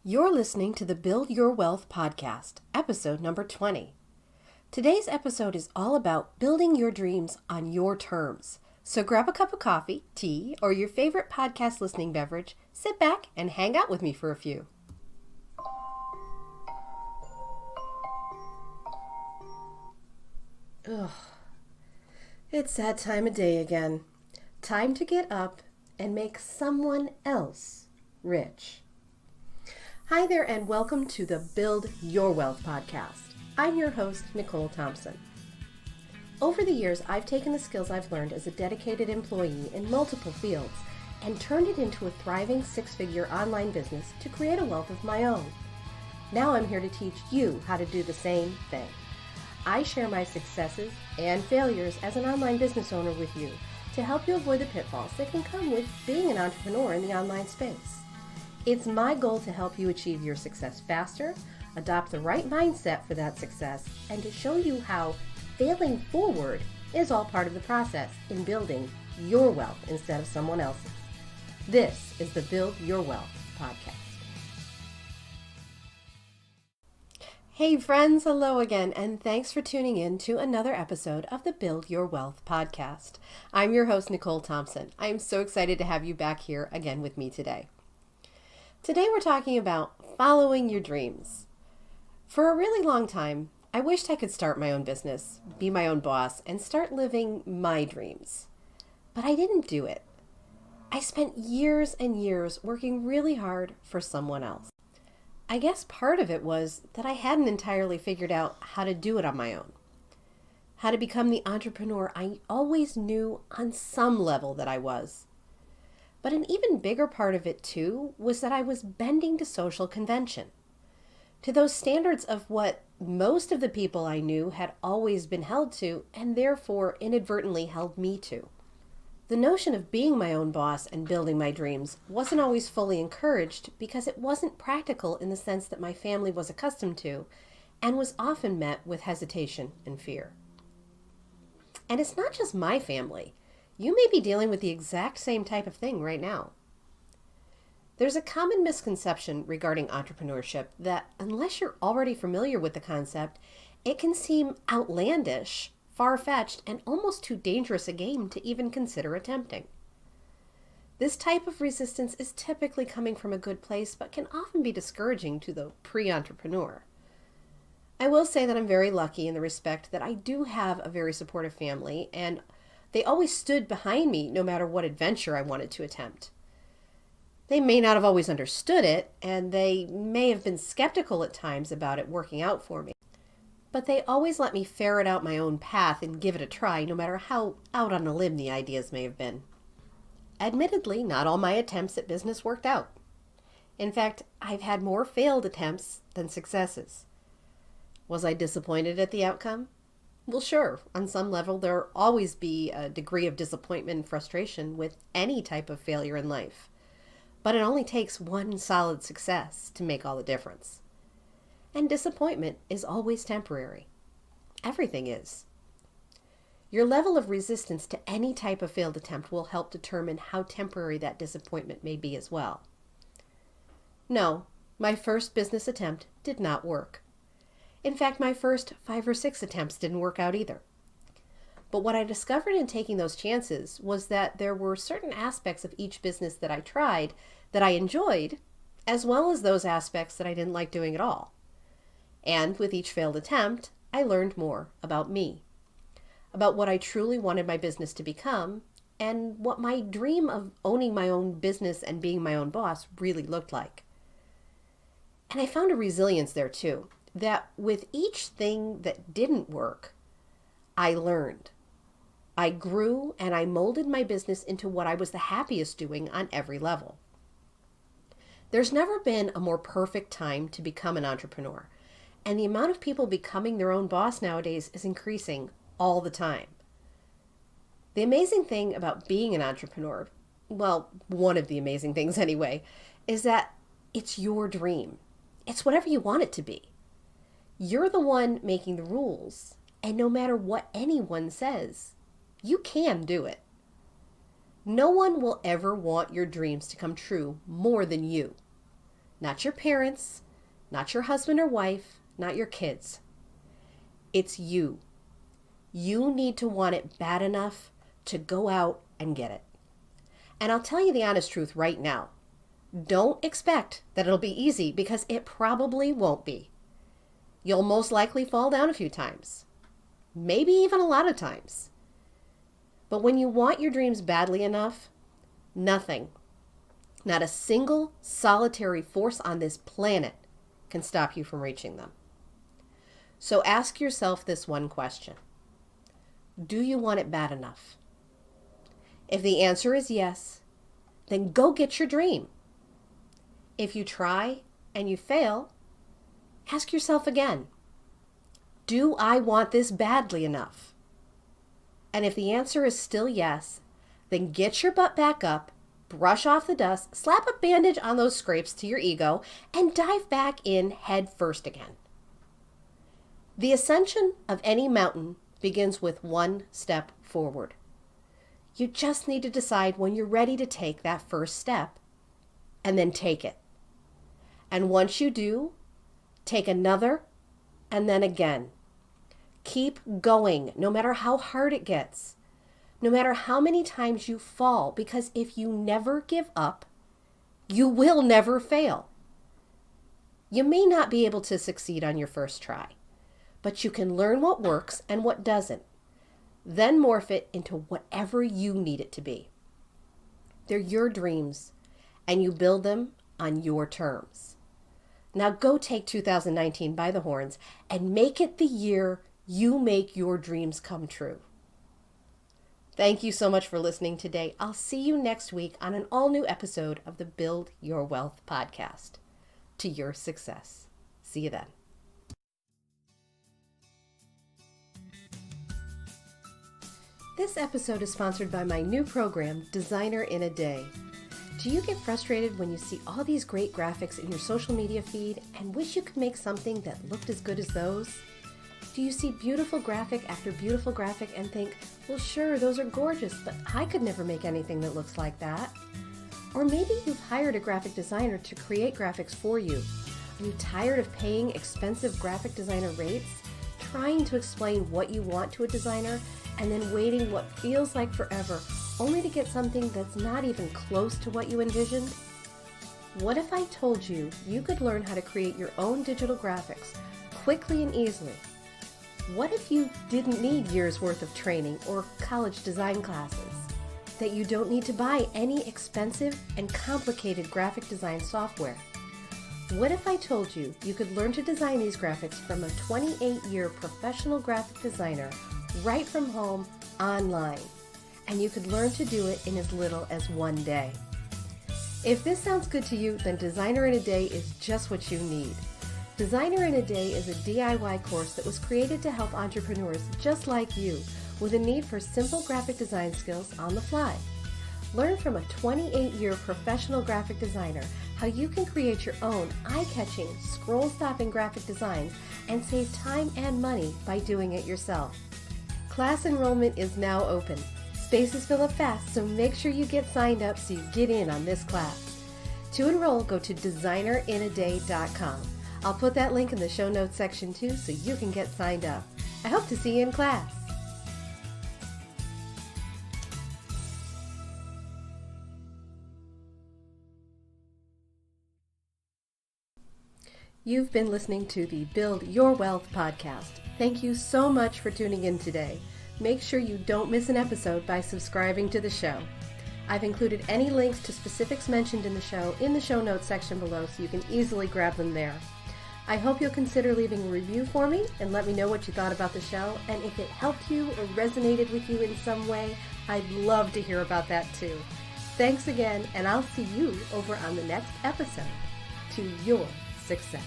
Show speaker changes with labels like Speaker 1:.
Speaker 1: You're listening to the Build Your Wealth podcast, episode number 20. Today's episode is all about building your dreams on your terms. So grab a cup of coffee, tea, or your favorite podcast listening beverage, sit back, and hang out with me for a few. Ugh. It's that time of day again. Time to get up and make someone else rich. Hi there and welcome to the Build Your Wealth podcast. I'm your host, Nicole Thompson. Over the years, I've taken the skills I've learned as a dedicated employee in multiple fields and turned it into a thriving six-figure online business to create a wealth of my own. Now I'm here to teach you how to do the same thing. I share my successes and failures as an online business owner with you to help you avoid the pitfalls that can come with being an entrepreneur in the online space. It's my goal to help you achieve your success faster, adopt the right mindset for that success, and to show you how failing forward is all part of the process in building your wealth instead of someone else's. This is the Build Your Wealth podcast. Hey friends, hello again, and thanks for tuning in to another episode of the Build Your Wealth podcast. I'm your host, Nicole Thompson. I am so excited to have you back here again with me today. Today we're talking about following your dreams. For a really long time, I wished I could start my own business, be my own boss, and start living my dreams. But I didn't do it. I spent years and years working really hard for someone else. I guess part of it was that I hadn't entirely figured out how to do it on my own. How to become the entrepreneur I always knew on some level that I was. But an even bigger part of it too was that I was bending to social convention. To those standards of what most of the people I knew had always been held to and therefore inadvertently held me to. The notion of being my own boss and building my dreams wasn't always fully encouraged because it wasn't practical in the sense that my family was accustomed to and was often met with hesitation and fear. And it's not just my family. You may be dealing with the exact same type of thing right now. There's a common misconception regarding entrepreneurship that unless you're already familiar with the concept, it can seem outlandish, far-fetched, and almost too dangerous a game to even consider attempting. This type of resistance is typically coming from a good place, but can often be discouraging to the pre-entrepreneur. I will say that I'm very lucky in the respect that I do have a very supportive family, and they always stood behind me no matter what adventure I wanted to attempt. They may not have always understood it, and they may have been skeptical at times about it working out for me. But they always let me ferret out my own path and give it a try, no matter how out on a limb the ideas may have been. Admittedly, not all my attempts at business worked out. In fact, I've had more failed attempts than successes. Was I disappointed at the outcome? Well, sure. On some level, there'll always be a degree of disappointment and frustration with any type of failure in life. But it only takes one solid success to make all the difference. And disappointment is always temporary. Everything is. Your level of resistance to any type of failed attempt will help determine how temporary that disappointment may be as well. No, my first business attempt did not work. In fact, my first 5 or 6 attempts didn't work out either. But what I discovered in taking those chances was that there were certain aspects of each business that I tried that I enjoyed, as well as those aspects that I didn't like doing at all. And with each failed attempt, I learned more about me, about what I truly wanted my business to become, and what my dream of owning my own business and being my own boss really looked like. And I found a resilience there too, that with each thing that didn't work, I learned. I grew and I molded my business into what I was the happiest doing on every level. There's never been a more perfect time to become an entrepreneur. And the amount of people becoming their own boss nowadays is increasing all the time. The amazing thing about being an entrepreneur, well, one of the amazing things anyway, is that it's your dream. It's whatever you want it to be. You're the one making the rules, and no matter what anyone says, you can do it. No one will ever want your dreams to come true more than you. not your parents, not your husband or wife, not your kids. It's you. You need to want it bad enough to go out and get it. And I'll tell you the honest truth right now. Don't expect that it'll be easy, because it probably won't be. You'll most likely fall down a few times, maybe even a lot of times. But when you want your dreams badly enough, nothing, not a single solitary force on this planet can stop you from reaching them. So ask yourself this one question. Do you want it bad enough? If the answer is yes, then go get your dream. If you try and you fail, ask yourself again, do I want this badly enough? And if the answer is still yes, then get your butt back up, brush off the dust, slap a bandage on those scrapes to your ego, and dive back in head first again. The ascension of any mountain begins with one step forward. You just need to decide when you're ready to take that first step, and then take it. And once you do, take another, and then again. Keep going, no matter how hard it gets, no matter how many times you fall, because if you never give up, you will never fail. You may not be able to succeed on your first try, but you can learn what works and what doesn't, then morph it into whatever you need it to be. They're your dreams, and you build them on your terms. Now go take 2019 by the horns and make it the year you make your dreams come true. Thank you so much for listening today. I'll see you next week on an all-new episode of the Build Your Wealth podcast. To your success. See you then. This episode is sponsored by my new program, Designer in a Day. Do you get frustrated when you see all these great graphics in your social media feed and wish you could make something that looked as good as those? Do you see beautiful graphic after beautiful graphic and think, well, sure, those are gorgeous, but I could never make anything that looks like that? Or maybe you've hired a graphic designer to create graphics for you. Are you tired of paying expensive graphic designer rates, trying to explain what you want to a designer, and then waiting what feels like forever, only to get something that's not even close to what you envisioned? What if I told you you could learn how to create your own digital graphics quickly and easily? What if you didn't need years worth of training or college design classes? That you don't need to buy any expensive and complicated graphic design software? What if I told you you could learn to design these graphics from a 28-year professional graphic designer right from home online, and you could learn to do it in as little as one day? If this sounds good to you, then Designer in a Day is just what you need. Designer in a Day is a DIY course that was created to help entrepreneurs just like you with a need for simple graphic design skills on the fly. Learn from a 28-year professional graphic designer how you can create your own eye-catching, scroll-stopping graphic designs and save time and money by doing it yourself. Class enrollment is now open. Spaces fill up fast, so make sure you get signed up so you get in on this class. To enroll, go to designerinadaday.com. I'll put that link in the show notes section too, so you can get signed up. I hope to see you in class. You've been listening to the Build Your Wealth podcast. Thank you so much for tuning in today. Make sure you don't miss an episode by subscribing to the show. I've included any links to specifics mentioned in the show notes section below, so you can easily grab them there. I hope you'll consider leaving a review for me and let me know what you thought about the show, and if it helped you or resonated with you in some way, I'd love to hear about that too. Thanks again, and I'll see you over on the next episode. To your success.